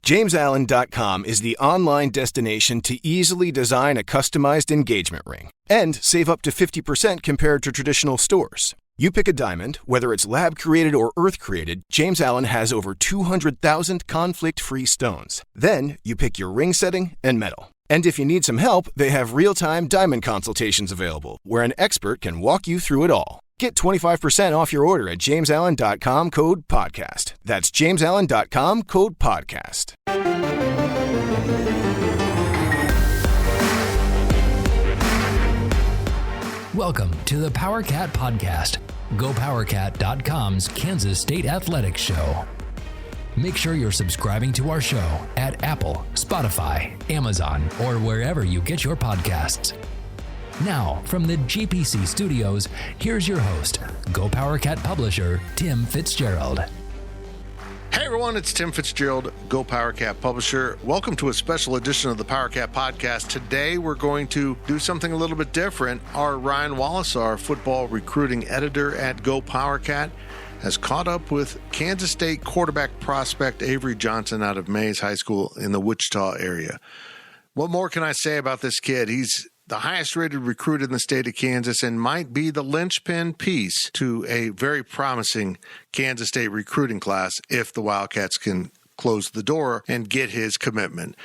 JamesAllen.com is the online destination to easily design a customized engagement ring and save up to 50% compared to traditional stores. You pick a diamond, whether it's lab-created or earth-created, James Allen has over 200,000 conflict-free stones. Then you pick your ring setting and metal. And if you need some help, they have real-time diamond consultations available, where an expert can walk you through it all. Get 25% off your order at JamesAllen.com, code podcast. That's JamesAllen.com, code podcast. Welcome to the Powercat Podcast, GoPowercat.com's Kansas State Athletics Show. Make sure you're subscribing to our show at Apple, Spotify, Amazon, or wherever you get your podcasts. Now, from the GPC studios, here's your host, GoPowercat publisher, Tim Fitzgerald. Hey everyone, it's Tim Fitzgerald, GoPowercat publisher. Welcome to a special edition of the Powercat Podcast. Today we're going to do something a little bit different. Our Ryan Wallace, our football recruiting editor at GoPowercat, has caught up with Kansas State quarterback prospect Avery Johnson out of Maize High School in the Wichita area. What more can I say about this kid? He's the highest rated recruit in the state of Kansas and might be the linchpin piece to a very promising Kansas State recruiting class if the Wildcats can close the door and get his commitment.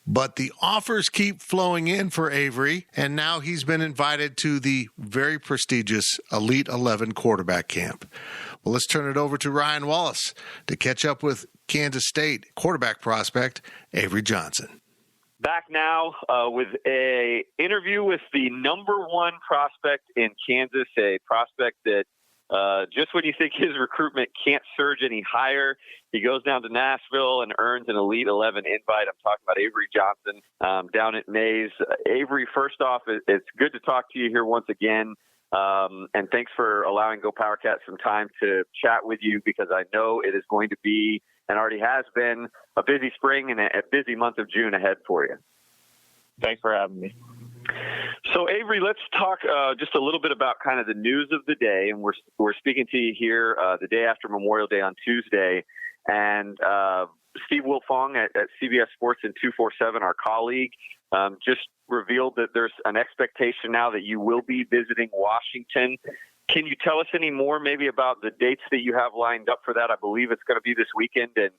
But the offers keep flowing in for Avery, and now he's been invited to the very prestigious Elite 11 quarterback camp. Well, let's turn it over to Ryan Wallace to catch up with Kansas State quarterback prospect Avery Johnson. Back now with a interview with the number one prospect in Kansas, a prospect that just when you think his recruitment can't surge any higher, he goes down to Nashville and earns an Elite 11 invite. I'm talking about Avery Johnson down at Maize. Avery, first off, it's good to talk to you here once again. And thanks for allowing GoPowercat some time to chat with you, because I know it is going to be, and already has been, a busy spring and a busy month of June ahead for you. Thanks for having me. So, Avery, let's talk just a little bit about kind of the news of the day. And we're speaking to you here the day after Memorial Day on Tuesday. And Steve Wilfong at CBS Sports and 247, our colleague, just revealed that there's an expectation now that you will be visiting Washington. Can you tell us any more maybe about the dates that you have lined up for that? I believe it's going to be this weekend, and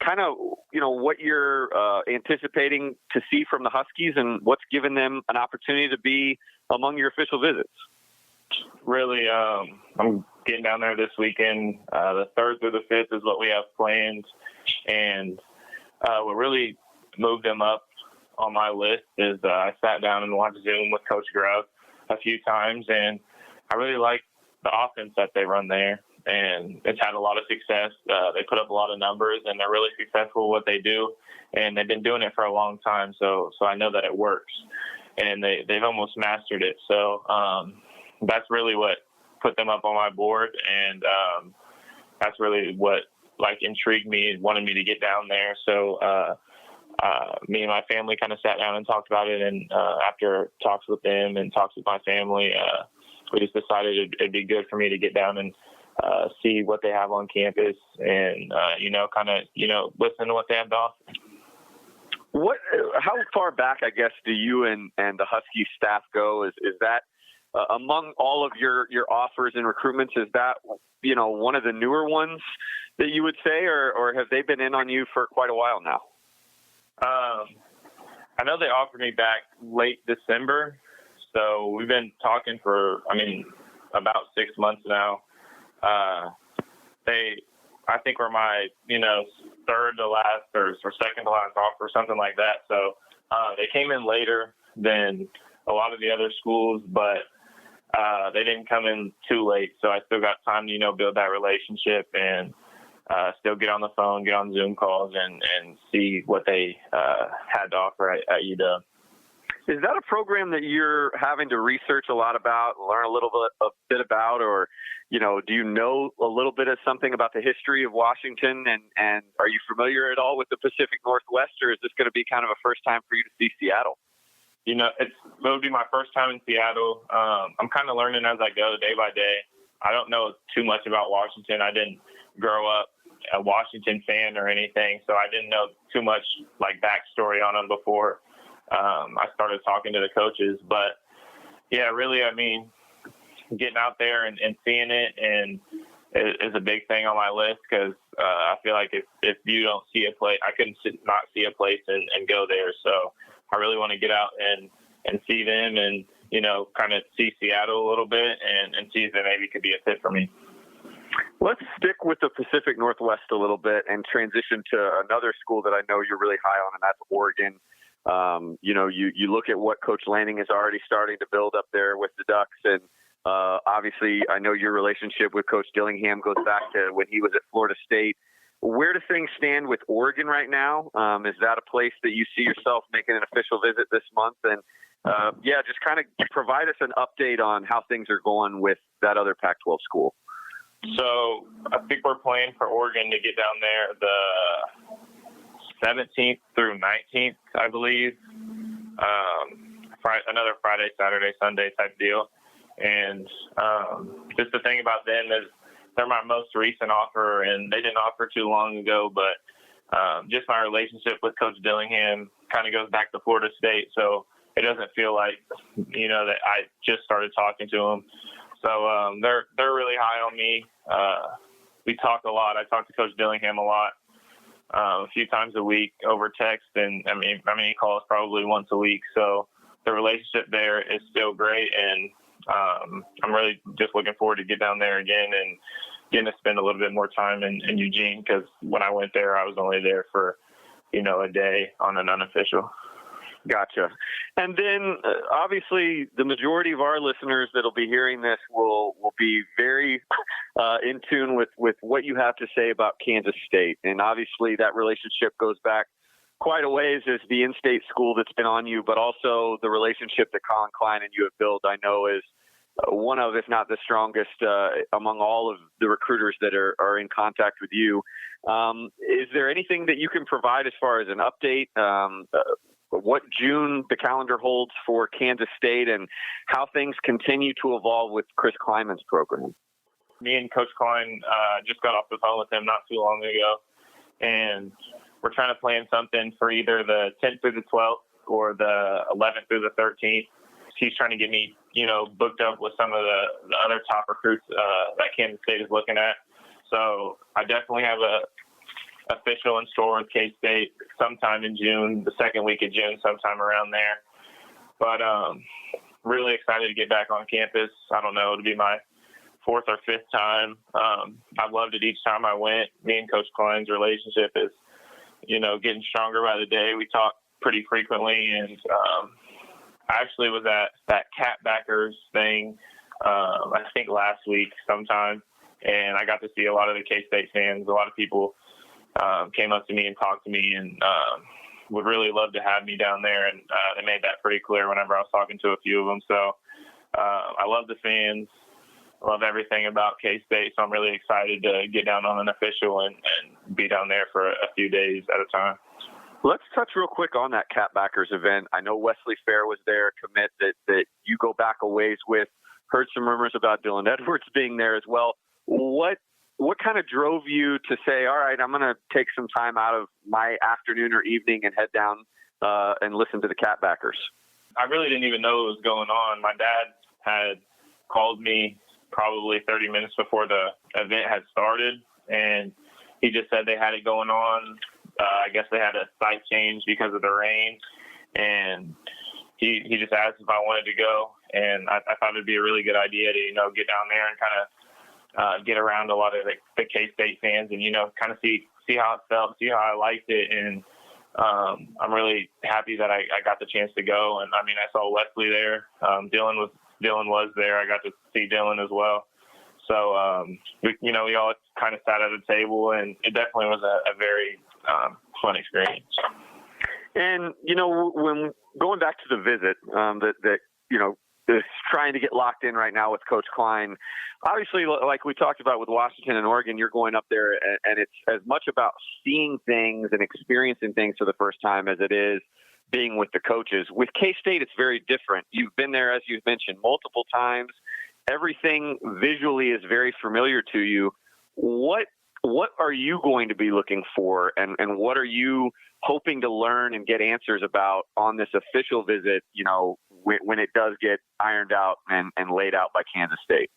kind of, what you're anticipating to see from the Huskies and what's given them an opportunity to be among your official visits. Really, I'm getting down there this weekend. The 3rd through the 5th is what we have planned, and what really moved them up on my list is I sat down and watched Zoom with Coach Grubb a few times, and I really like the offense that they run there, and it's had a lot of success. They put up a lot of numbers, and they're really successful at what they do, and they've been doing it for a long time, so I know that it works, and they've almost mastered it. So that's really what put them up on my board, and that's really what intrigued me and wanted me to get down there. So me and my family kind of sat down and talked about it, and after talks with them and talks with my family, we just decided it'd be good for me to get down and see what they have on campus and, listen to what they have to offer. How far back, I guess, do you and the Husky staff go? Is that among all of your offers and recruitments, is that, one of the newer ones that you would say, or have they been in on you for quite a while now? I know they offered me back late December, so we've been talking for, about 6 months now. I think were my, third to last or second to last offer, something like that. So they came in later than a lot of the other schools, but they didn't come in too late. So I still got time to, build that relationship and still get on the phone, get on Zoom calls, and see what they had to offer at UW. Is that a program that you're having to research a lot about, learn a bit about, or, do you know a little bit of something about the history of Washington, and are you familiar at all with the Pacific Northwest, or is this going to be kind of a first time for you to see Seattle? It will be my first time in Seattle. I'm kind of learning as I go day by day. I don't know too much about Washington. I didn't grow up a Washington fan or anything, so I didn't know too much like backstory on him before I started talking to the coaches. But yeah, really, I mean, getting out there and seeing it and is a big thing on my list, because I feel like if you don't see a place, I couldn't not see a place and go there. So I really want to get out and see them and, you know, kind of see Seattle a little bit and see if it maybe could be a fit for me. Let's stick with the Pacific Northwest a little bit and transition to another school that I know you're really high on, and that's Oregon. You know, you look at what Coach Lanning is already starting to build up there with the Ducks, and obviously I know your relationship with Coach Dillingham goes back to when he was at Florida State. Where do things stand with Oregon right now? Is that a place that you see yourself making an official visit this month? And just kind of provide us an update on how things are going with that other Pac-12 school. So I think we're playing for Oregon to get down there the 17th through 19th, I believe. Another Friday, Saturday, Sunday type deal. And just the thing about them is they're my most recent offer, and they didn't offer too long ago, but just my relationship with Coach Dillingham kind of goes back to Florida State. So it doesn't feel like, you know, that I just started talking to them. So they're really high on me. We talk a lot. I talk to Coach Dillingham a lot, a few times a week over text, and I mean he calls probably once a week. So the relationship there is still great, and I'm really just looking forward to get down there again and getting to spend a little bit more time in Eugene, because when I went there, I was only there for, you know, a day on an unofficial. Gotcha. And then obviously the majority of our listeners that'll be hearing this will be very in tune with what you have to say about Kansas State. And obviously that relationship goes back quite a ways as the in-state school that's been on you, but also the relationship that Colin Klein and you have built, I know, is one of, if not the strongest among all of the recruiters that are in contact with you. Is there anything that you can provide as far as an update? What June the calendar holds for Kansas State and how things continue to evolve with Chris Kleinman's program? Me and Coach Klein just got off the phone with him not too long ago, and we're trying to plan something for either the 10th through the 12th or the 11th through the 13th. He's trying to get me, you know, booked up with some of the other top recruits that Kansas State is looking at. So I definitely have a official in store with K-State sometime in June, the second week of June, sometime around there. But really excited to get back on campus. I don't know, it'll be my fourth or fifth time. I loved it each time I went. Me and Coach Klein's relationship is, you know, getting stronger by the day. We talk pretty frequently, and I actually was at that Cat Backers thing, I think last week sometime, and I got to see a lot of the K-State fans. A lot of people came up to me and talked to me and would really love to have me down there, and they made that pretty clear whenever I was talking to a few of them. So I love the fans. I love everything about K-State, so I'm really excited to get down on an official and be down there for a few days at a time. Let's touch real quick on that Cat Backers event. I know Wesley Fair was there, a commit that you go back a ways with. Heard some rumors about Dylan Edwards being there as well. What kind of drove you to say, all right, I'm going to take some time out of my afternoon or evening and head down and listen to the Cat Backers? I really didn't even know what was going on. My dad had called me probably 30 minutes before the event had started, and he just said they had it going on. I guess they had a site change because of the rain, and he just asked if I wanted to go, and I thought it'd be a really good idea to, you know, get down there and kind of get around a lot of the K-State fans and, you know, kind of see how it felt, see how I liked it. And I'm really happy that I got the chance to go. And I mean, I saw Wesley there. Dylan was there. I got to see Dylan as well. So, we all kind of sat at a table, and it definitely was a very fun experience. And, you know, when going back to the visit that you know, is trying to get locked in right now with Coach Klein, obviously, like we talked about with Washington and Oregon, you're going up there and it's as much about seeing things and experiencing things for the first time as it is being with the coaches. With K-State, it's very different. You've been there, as you've mentioned, multiple times. Everything visually is very familiar to you. What what are you going to be looking for, and what are you hoping to learn and get answers about on this official visit, when it does get ironed out and laid out by Kansas State?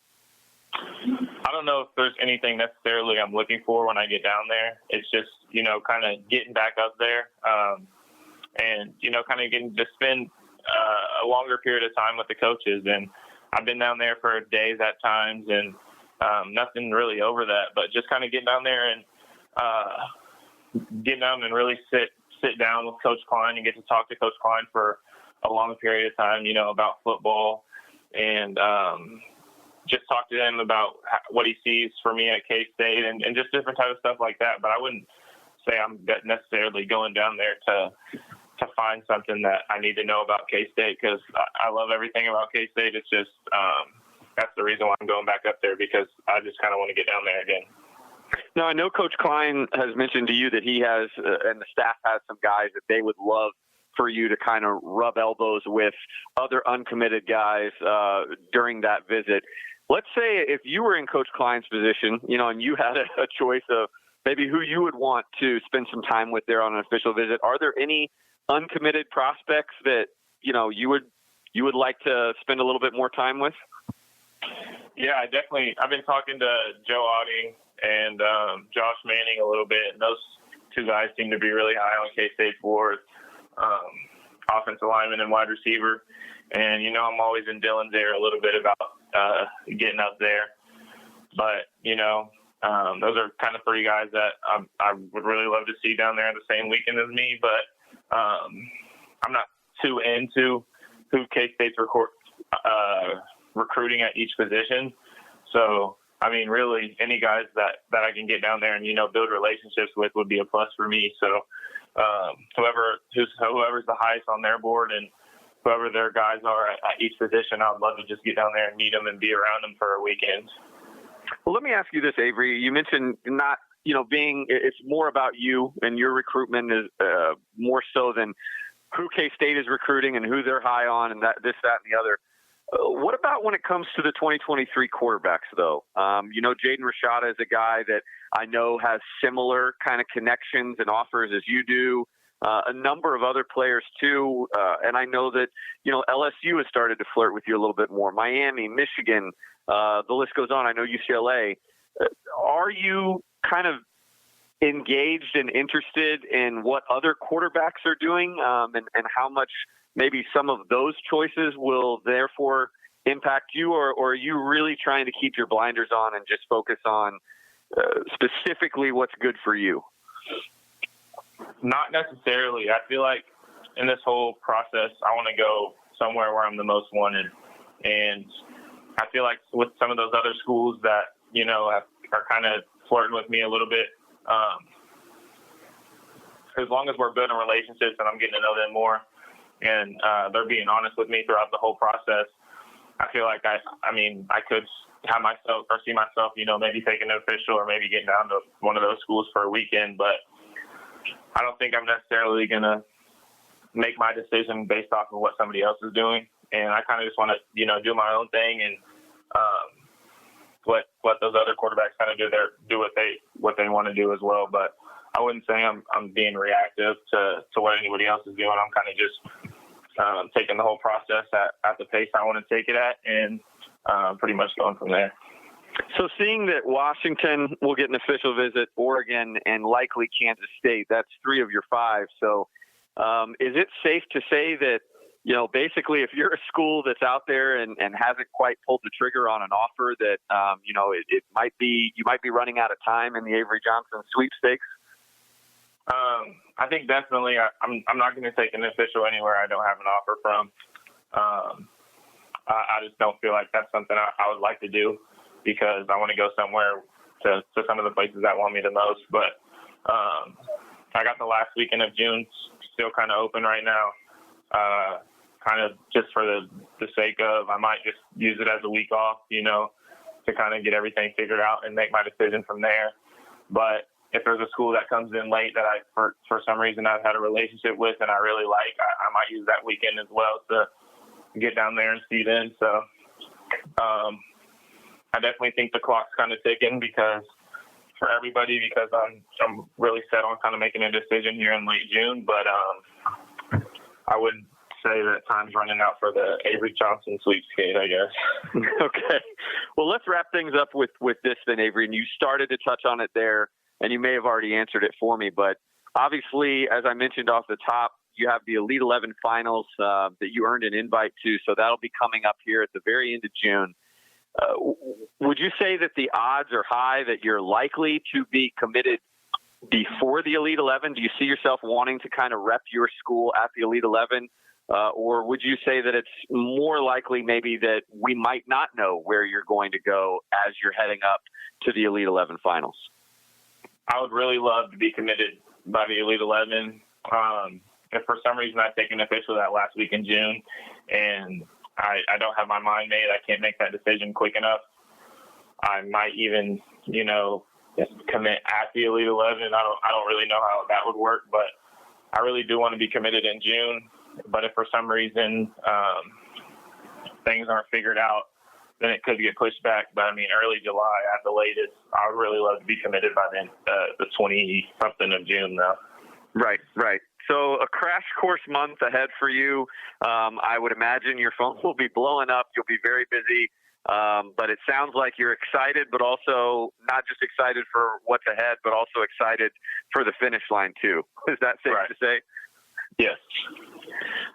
I don't know if there's anything necessarily I'm looking for when I get down there. It's just, kind of getting back up there and, kind of getting to spend a longer period of time with the coaches. And I've been down there for days at times and nothing really over that, but just kind of getting down there and getting down and really sit down with Coach Klein and get to talk to Coach Klein for a long period of time, about football and just talk to him about what he sees for me at K-State and just different type of stuff like that. But I wouldn't say I'm necessarily going down there to find something that I need to know about K-State, because I love everything about K-State. It's just that's the reason why I'm going back up there, because I just kind of want to get down there again. Now, I know Coach Klein has mentioned to you that he has and the staff has some guys that they would love for you to kind of rub elbows with other uncommitted guys during that visit. Let's say if you were in Coach Klein's position, and you had a choice of maybe who you would want to spend some time with there on an official visit. Are there any uncommitted prospects that, you would like to spend a little bit more time with? Yeah, I've been talking to Joe Otting and Josh Manning a little bit, and those two guys seem to be really high on K-State's board, offensive lineman and wide receiver. And, I'm always in Dylan's ear a little bit about getting up there. But, those are kind of three guys that I would really love to see down there the same weekend as me. But I'm not too into who K-State's recruiting at each position. So, really any guys that I can get down there and, build relationships with would be a plus for me. So whoever's the highest on their board and whoever their guys are at each position, I'd love to just get down there and meet them and be around them for a weekend. Well, let me ask you this, Avery. You mentioned not, it's more about you and your recruitment is more so than who K-State is recruiting and who they're high on and that, and the other. What about when it comes to the 2023 quarterbacks, though? Jaden Rashada is a guy that I know has similar kind of connections and offers as you do. A number of other players, too. And I know that, LSU has started to flirt with you a little bit more. Miami, Michigan, the list goes on. I know UCLA. Are you kind of engaged and interested in what other quarterbacks are doing and how much maybe some of those choices will therefore impact you, or are you really trying to keep your blinders on and just focus on specifically what's good for you? Not necessarily. I feel like in this whole process, I want to go somewhere where I'm the most wanted. And I feel like with some of those other schools that, are kind of flirting with me a little bit, as long as we're building relationships and I'm getting to know them more and they're being honest with me throughout the whole process, I feel like I could have myself or see myself, maybe taking an official or maybe getting down to one of those schools for a weekend. But I don't think I'm necessarily going to make my decision based off of what somebody else is doing. And I kind of just want to, do my own thing and let those other quarterbacks kind of do what they want to do as well. But I wouldn't say I'm being reactive to what anybody else is doing. I'm kind of just taking the whole process at the pace I want to take it at and pretty much going from there. So seeing that Washington will get an official visit, Oregon, and likely Kansas State, that's 3 of your 5. So is it safe to say that, basically if you're a school that's out there and hasn't quite pulled the trigger on an offer that, it might be, you might be running out of time in the Avery Johnson sweepstakes? I think definitely I'm not going to take an official anywhere I don't have an offer from. I just don't feel like that's something I would like to do, because I want to go somewhere to some of the places that want me the most. But I got the last weekend of June still kind of open right now, kind of just for the sake of, I might just use it as a week off, to kind of get everything figured out and make my decision from there. But if there's a school that comes in late that for some reason I've had a relationship with and I really like, I might use that weekend as well to get down there and see them. So I definitely think the clock's kind of ticking, because for everybody because I'm really set on kind of making a decision here in late June, but I would say that time's running out for the Avery Johnson sweepskate, I guess. Okay. Well, let's wrap things up with this then, Avery. And you started to touch on it there, and you may have already answered it for me. But obviously, as I mentioned off the top, you have the Elite 11 finals that you earned an invite to. So that'll be coming up here at the very end of June. Would you say that the odds are high that you're likely to be committed before the Elite 11? Do you see yourself wanting to kind of rep your school at the Elite 11? Or would you say that it's more likely maybe that we might not know where you're going to go as you're heading up to the Elite 11 finals? I would really love to be committed by the Elite 11. If for some reason I take an official that last week in June and I don't have my mind made, I can't make that decision quick enough, I might even, commit at the Elite 11. I don't really know how that would work, but I really do want to be committed in June. But if for some reason things aren't figured out, then it could get pushed back. But early July at the latest. I would really love to be committed by the 20-something of June, though. Right. So a crash course month ahead for you. I would imagine your phone will be blowing up. You'll be very busy. But it sounds like you're excited, but also not just excited for what's ahead, but also excited for the finish line too. Is that safe to say? Yes.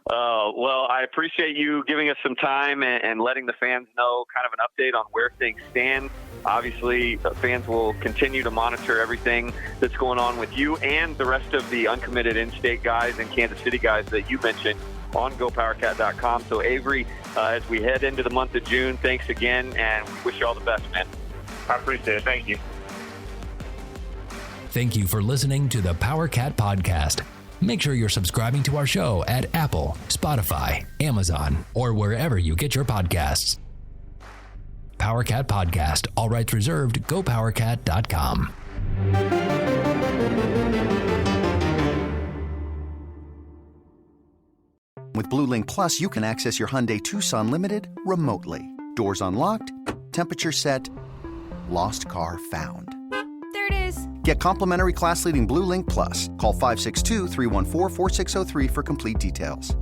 Well, I appreciate you giving us some time and letting the fans know kind of an update on where things stand. Obviously, fans will continue to monitor everything that's going on with you and the rest of the uncommitted in-state guys and Kansas City guys that you mentioned on GoPowercat.com. So, Avery, as we head into the month of June, thanks again, and we wish you all the best, man. I appreciate it. Thank you. Thank you for listening to the PowerCat Podcast. Make sure you're subscribing to our show at Apple, Spotify, Amazon, or wherever you get your podcasts. PowerCat Podcast, all rights reserved, GoPowercat.com. With Blue Link Plus, you can access your Hyundai Tucson Limited remotely. Doors unlocked, temperature set, lost car found. There it is. Get complimentary class-leading Blue Link Plus. Call 562-314-4603 for complete details.